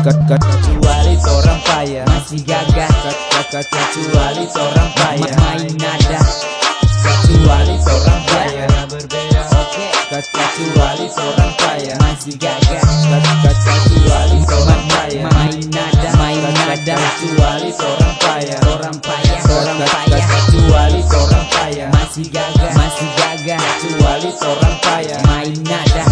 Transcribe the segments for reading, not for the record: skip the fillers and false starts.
kecuali torang payah masih gagah, kecuali torang payah main nada, kecuali torang payah berbeda, oke, kecuali torang payah masih gagah, kecuali torang payah main nada, kecuali torang payah, kecuali torang payah masih gagah, kecuali torang payah main nada.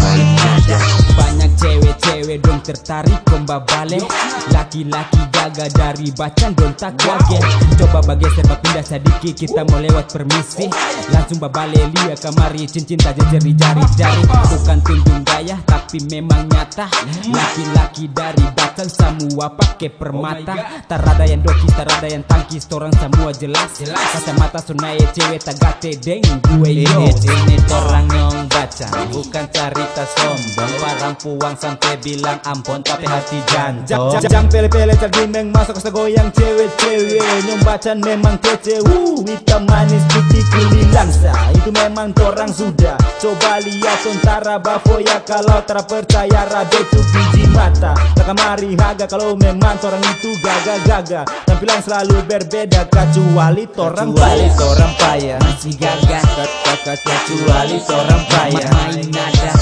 Banyak cewek-cewek dong tertarik komba balik, laki-laki gagah dari bacan dong tak kaget. Coba bergeser berpindah sedikit, kita mau lewat permisi, langsung babale lia kamari, cincin tak jari jari-jari. Bukan tunjung gaya tapi memang nyata, laki-laki dari bacan semua pakai permata. Tarada yang doki, tarada yang tangkis, orang semua jelas. Kacamata sunai cewek tak gate deng gue yo. Ini torang nyong bacan, bukan cerita sombong. Parang puang sampai bilang ampun tapi hati jantung. Jam pele-pele tergimeng masuk ke goyang cewek-cewek. Nyong bacan memang kece, hitam manis putih kulit langsa. Itu memang torang sudah. Coba lihat tontara bafoya, kalau terpercaya rabe itu biji mata. Tak kamari haga kalau memang torang itu gagah-gagah. Tampilan selalu berbeda kecuali torang payah masih gagah, kecuali torang payah main nada,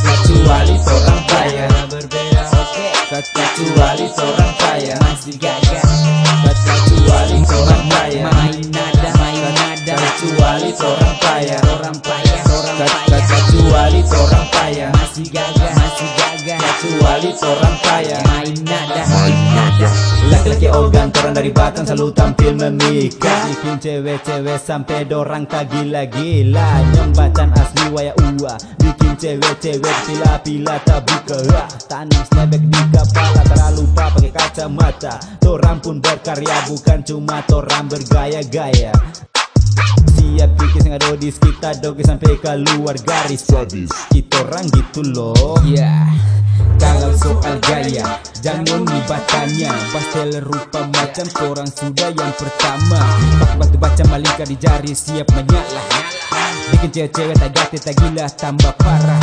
kecuali torang payah berbeda, oke, kecuali torang payah masih gagah, kecuali torang payah main nada, kecuali torang payah, kecuali torang payah masih gagah, kecuali torang payah main nada. Laki-laki organ torang dari Batam selalu tampil memikat, bikin cewek-cewek sampai dorang tak gila-gila. Nyong bacan asli waya ua, bikin cewek-cewek pila-pila tak buka. Tanam snapback di kepala, tak lupa pakai kacamata. Torang pun berkarya, bukan cuma torang bergaya-gaya. Siap bikin sengado di kita doge sampai keluar garis. Kita orang gitu loh. Kalau soal gaya jangan dibatanya, pastel rupa macam orang sudah yang pertama. Pakai batu baca malingkar di jari siap menyala, bikin cewek-cewek tak gati tak gila tambah parah.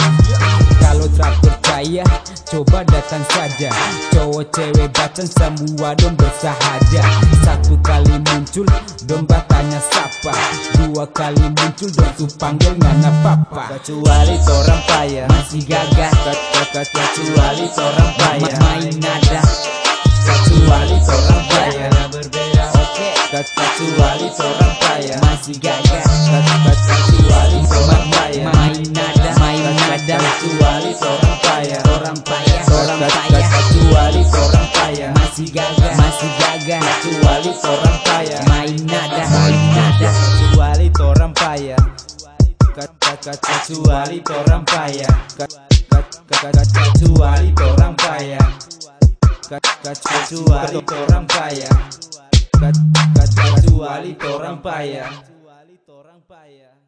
Kalau tak percaya coba datang saja, cowok cewek bacan semua dong bersahaja. Satu kali muncul dong batanya sapa, dua kali muncul dong tu panggil ngana papa. Kecuali torang payah masih gagah, kecuali torang payah main nada, kecuali torang payah berbeda, oke, kecuali torang payah masih gagah, kecuali torang payah main nada, kecuali torang payah, kecuali torang payah masih gagah, kecuali torang payah main nada, kecuali torang payah, kecuali torang payah, kecuali torang payah, kecuali torang payah, kecuali torang payah.